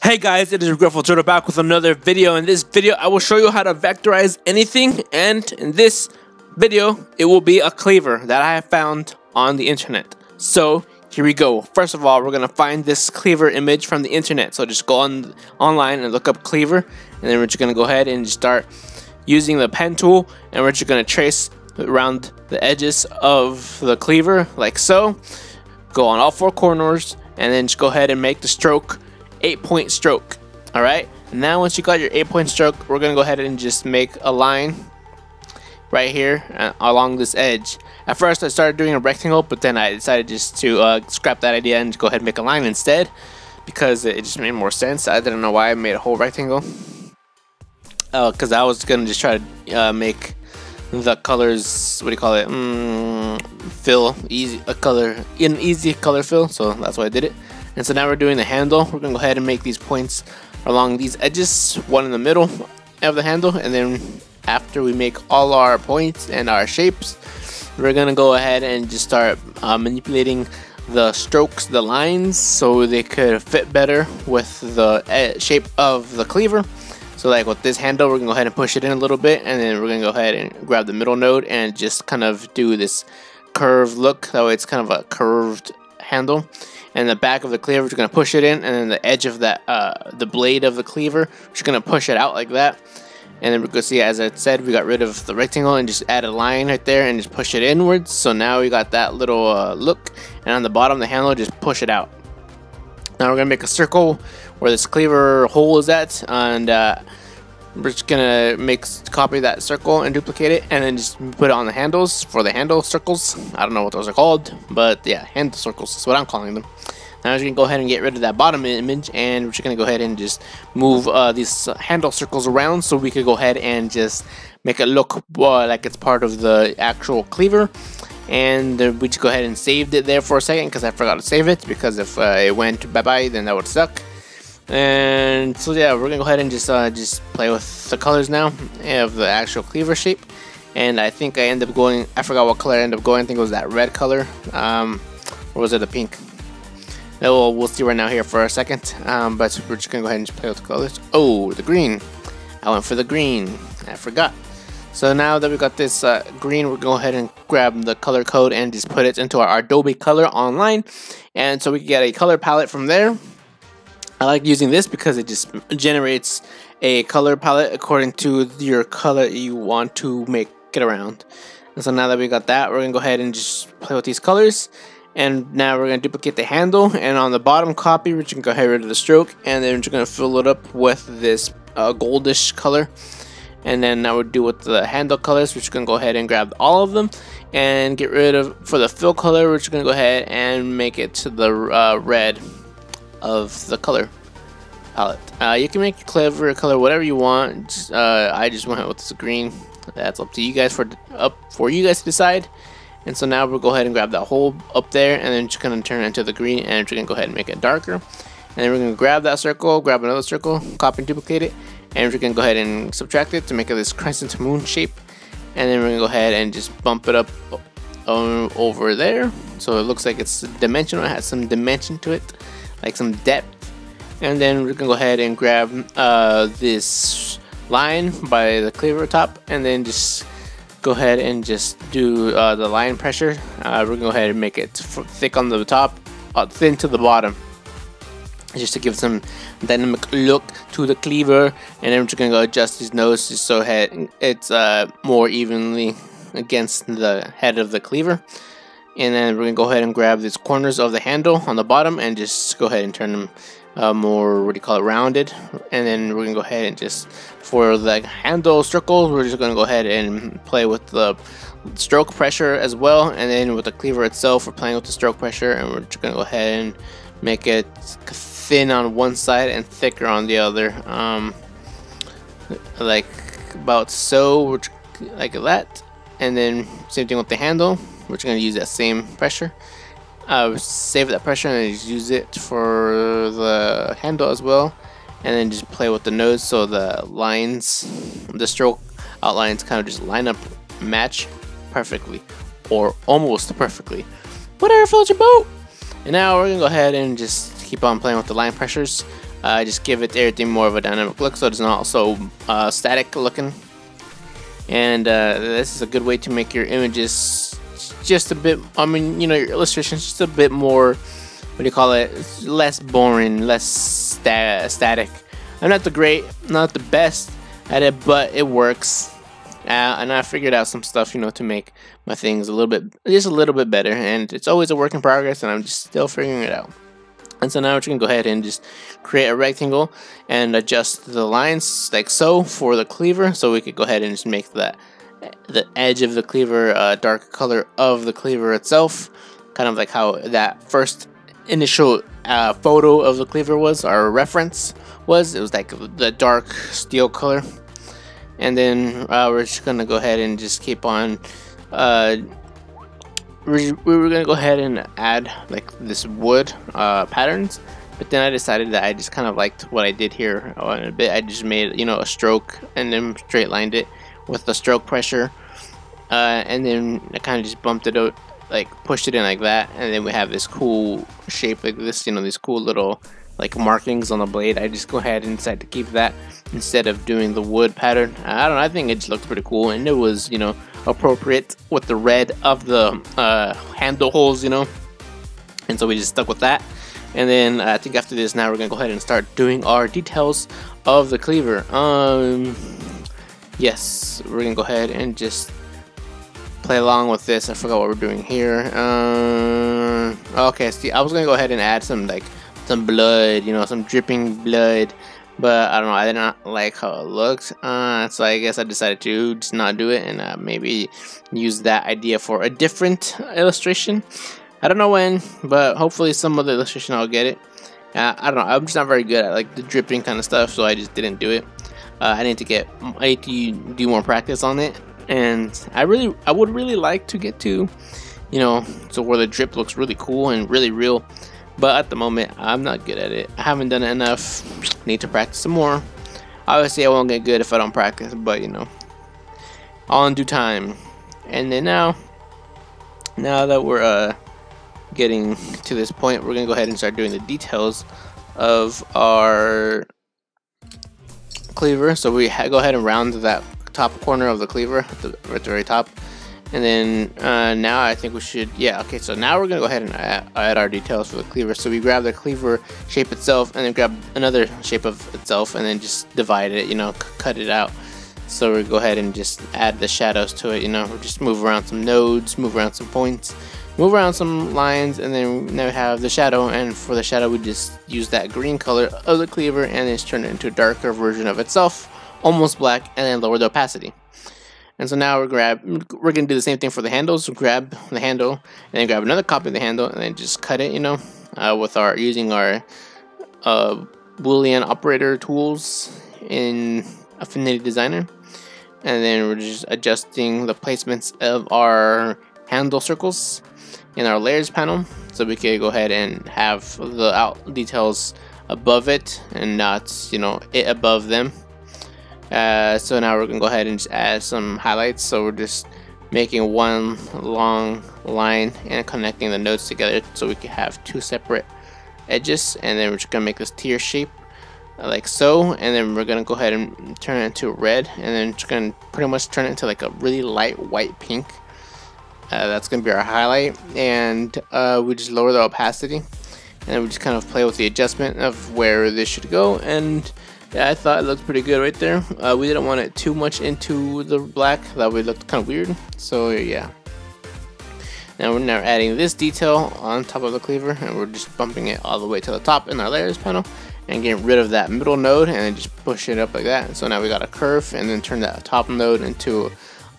Hey guys, it is Regretful Turtle back with another video. In this video, I will show you how to vectorize anything, and in this video, it will be a cleaver that I have found on the internet. So here we go. First of all, we're gonna find this cleaver image from the internet. So just go online and look up cleaver, and then we're just gonna go ahead and start using the pen tool, and we're just gonna trace around the edges of the cleaver like so. Go on all four corners, and then just go ahead and make the stroke 8-point stroke. Alright, now once you got your 8-point stroke, we're gonna go ahead and just make a line right here along this edge. At first I started doing a rectangle, but then I decided just to scrap that idea and go ahead and make a line instead, because it just made more sense. I didn't know why I made a whole rectangle. Because I was gonna just try to make the colors, what do you call it, fill easy, easy color fill, so that's why I did it. And so now we're doing the handle. We're gonna go ahead and make these points along these edges, one in the middle of the handle, and then after we make all our points and our shapes, we're gonna go ahead and just start manipulating the strokes, the lines, so they could fit better with the shape of the cleaver. So like with this handle, we're gonna go ahead and push it in a little bit, and then we're gonna go ahead and grab the middle node and just kind of do this curved look. That way it's kind of a curved handle. And the back of the cleaver, we're gonna push it in, and then the edge of that, the blade of the cleaver, we're just gonna push it out like that. And then we're gonna see, as I said, we got rid of the rectangle and just add a line right there and just push it inwards. So now we got that little look, and on the bottom of the handle, just push it out. Now we're gonna make a circle where this cleaver hole is at, and we're just gonna copy that circle and duplicate it, and then just put it on the handles for the handle circles. I don't know what those are called, but yeah, handle circles is what I'm calling them. Now we're just gonna go ahead and get rid of that bottom image, and we're just gonna go ahead and just move these handle circles around so we could go ahead and just make it look like it's part of the actual cleaver. And we just go ahead and saved it there for a second because I forgot to save it, because if it went bye-bye, then that would suck. And so yeah, we're gonna go ahead and just play with the colors now of the actual cleaver shape. And I think I ended up going, I forgot what color I ended up going. I think it was that red color, or was it a pink? No, we'll see right now here for a second. But we're just gonna go ahead and just play with the colors. Oh, the green! I went for the green. I forgot. So now that we got this green, we're gonna go ahead and grab the color code and just put it into our Adobe Color online, and so we can get a color palette from there. I like using this because it just generates a color palette according to your color you want to make it around. And so now that we got that, we're gonna go ahead and just play with these colors. And now we're gonna duplicate the handle, and on the bottom copy, we're just gonna go ahead and get rid of the stroke, and then we're just gonna fill it up with this goldish color. And then now we'll do with the handle colors. We're just gonna go ahead and grab all of them and get rid of, for the fill color, we're just gonna go ahead and make it to the red of the color palette. You can make clever color whatever you want. I just went with this green. That's up to you guys, for you guys to decide. And so now we'll go ahead and grab that hole up there, and then just gonna turn it into the green, and we're gonna go ahead and make it darker. And then we're gonna grab that circle, grab another circle, copy and duplicate it, and we're gonna go ahead and subtract it to make it this crescent moon shape. And then we're gonna go ahead and just bump it up over there, so it looks like it's dimensional. It has some dimension to it, like some depth. And then we're gonna go ahead and grab this line by the cleaver top, and then just go ahead and just do the line pressure. We're gonna go ahead and make it thick on the top, thin to the bottom, just to give some dynamic look to the cleaver. And then we're just gonna go adjust his nose just so it's more evenly against the head of the cleaver. And then we're gonna go ahead and grab these corners of the handle on the bottom and just go ahead and turn them more, what do you call it, rounded. And then we're gonna go ahead and just, for the handle circle, we're just gonna go ahead and play with the stroke pressure as well. And then with the cleaver itself, we're playing with the stroke pressure, and we're just gonna go ahead and make it thin on one side and thicker on the other, like about so, like that. And then same thing with the handle, we're just gonna use that same pressure. Save that pressure and just use it for the handle as well. And then just play with the nose so the lines, the stroke outlines kind of just line up, match perfectly, or almost perfectly. Whatever floats your boat. And now we're gonna go ahead and just keep on playing with the line pressures. Just give it everything more of a dynamic look, so it's not so static looking. And this is a good way to make your images just a bit, I mean, you know, your illustrations just a bit more, what do you call it, less boring, less static. I'm not the best at it, but it works. And I figured out some stuff, you know, to make my things just a little bit better. And it's always a work in progress, and I'm just still figuring it out. And so now we're going to go ahead and just create a rectangle and adjust the lines like so for the cleaver. So we could go ahead and just make the edge of the cleaver a dark color of the cleaver itself. Kind of like how that first initial photo of the cleaver was, our reference was. It was like the dark steel color. And then we're just going to go ahead and just keep on... we were gonna go ahead and add like this wood patterns, but then I decided that I just kind of liked what I did here a bit. I just made, you know, a stroke and then straight lined it with the stroke pressure, and then I kind of just bumped it out, like pushed it in like that, and then we have this cool shape like this, you know, these cool little like markings on the blade. I just go ahead and decide to keep that instead of doing the wood pattern. I don't know, I think it just looked pretty cool, and it was, you know, appropriate with the red of the handle holes, you know, and so we just stuck with that. And then I think after this, now we're gonna go ahead and start doing our details of the cleaver. Yes, we're gonna go ahead and just play along with this. I forgot what we're doing here. Okay, see, I was gonna go ahead and add some blood, you know, some dripping blood, but I don't know, I did not like how it looked, so I guess I decided to just not do it and maybe use that idea for a different illustration. I don't know when, but hopefully some other illustration I'll get it. I don't know, I'm just not very good at like the dripping kind of stuff, so I just didn't do it. I need to do more practice on it, and I would really like to get to, you know, so where the drip looks really cool and really real. But at the moment, I'm not good at it. I haven't done it enough. Need to practice some more. Obviously, I won't get good if I don't practice, but you know, all in due time. And then now that we're getting to this point, we're gonna go ahead and start doing the details of our cleaver. So we go ahead and round that top corner of the cleaver at the very top. And then now I think we should, yeah, okay, so now we're gonna go ahead and add our details for the cleaver. So we grab the cleaver shape itself and then grab another shape of itself and then just divide it, you know, cut it out. So we go ahead and just add the shadows to it, you know, we just move around some nodes, move around some points, move around some lines, and then now we have the shadow. And for the shadow, we just use that green color of the cleaver and then turn it into a darker version of itself, almost black, and then lower the opacity. And so now we're gonna do the same thing for the handles. So grab the handle and then grab another copy of the handle and then just cut it, you know, with using our Boolean operator tools in Affinity Designer. And then we're just adjusting the placements of our handle circles in our layers panel, so we can go ahead and have the out details above it and not, you know, it above them. So now we're gonna go ahead and just add some highlights. So we're just making one long line and connecting the nodes together so we can have two separate edges, and then we're just gonna make this tier shape like so, and then we're gonna go ahead and turn it into red, and then just gonna pretty much turn it into like a really light white pink. That's gonna be our highlight, and we just lower the opacity, and then we just kind of play with the adjustment of where this should go. And yeah, I thought it looked pretty good right there. We didn't want it too much into the black, that way it looked kind of weird. So yeah. Now we're adding this detail on top of the cleaver, and we're just bumping it all the way to the top in our layers panel and getting rid of that middle node and then just push it up like that. And so now we got a curve, and then turn that top node into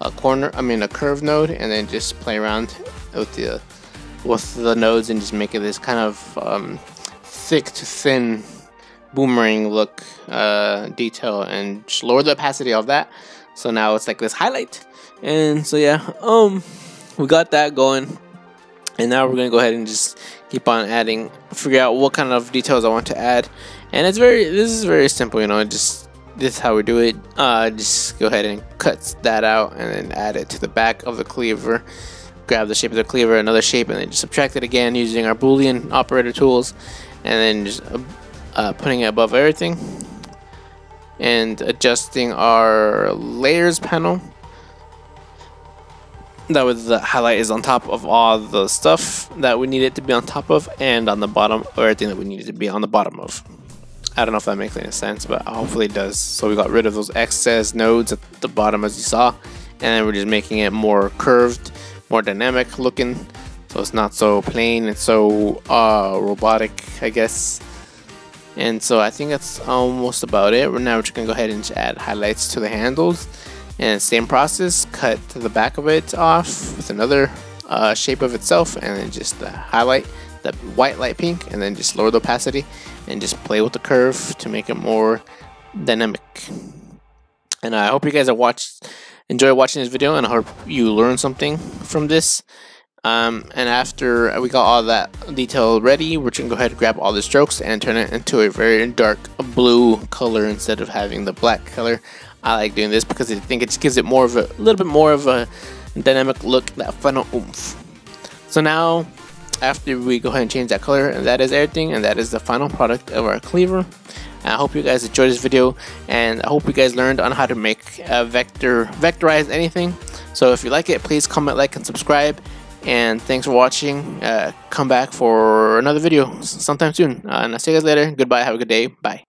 a curve node, and then just play around with the nodes and just make it this kind of thick to thin boomerang look detail, and just lower the opacity of that. So now it's like this highlight. And so yeah, we got that going, and now we're gonna go ahead and just keep on adding, figure out what kind of details I want to add. And this is very simple, you know, this is how we do it. Just go ahead and cut that out and then add it to the back of the cleaver, grab the shape of the cleaver, another shape, and then just subtract it again using our Boolean operator tools, and then just putting it above everything, and adjusting our layers panel. That way the highlight is on top of all the stuff that we need it to be on top of, and on the bottom of everything that we need it to be on the bottom of. I don't know if that makes any sense, but hopefully it does. So we got rid of those excess nodes at the bottom, as you saw, and then we're just making it more curved, more dynamic looking, so it's not so plain and so robotic, I guess. And so I think that's almost about it. Now we're just gonna go ahead and just add highlights to the handles, and same process, cut the back of it off with another shape of itself, and then just highlight the white light pink, and then just lower the opacity and just play with the curve to make it more dynamic. And I hope you guys enjoy watching this video, and I hope you learned something from this. And after we got all that detail ready, we're gonna go ahead and grab all the strokes and turn it into a very dark blue color instead of having the black color. I like doing this because I think it just gives it more of a little bit more of a dynamic look, that final oomph. So now, after we go ahead and change that color, and that is everything, and that is the final product of our cleaver. And I hope you guys enjoyed this video, and I hope you guys learned on how to make a vectorize anything. So if you like it, please comment, like, and subscribe. And thanks for watching. Come back for another video sometime soon. And I'll see you guys later. Goodbye. Have a good day. Bye.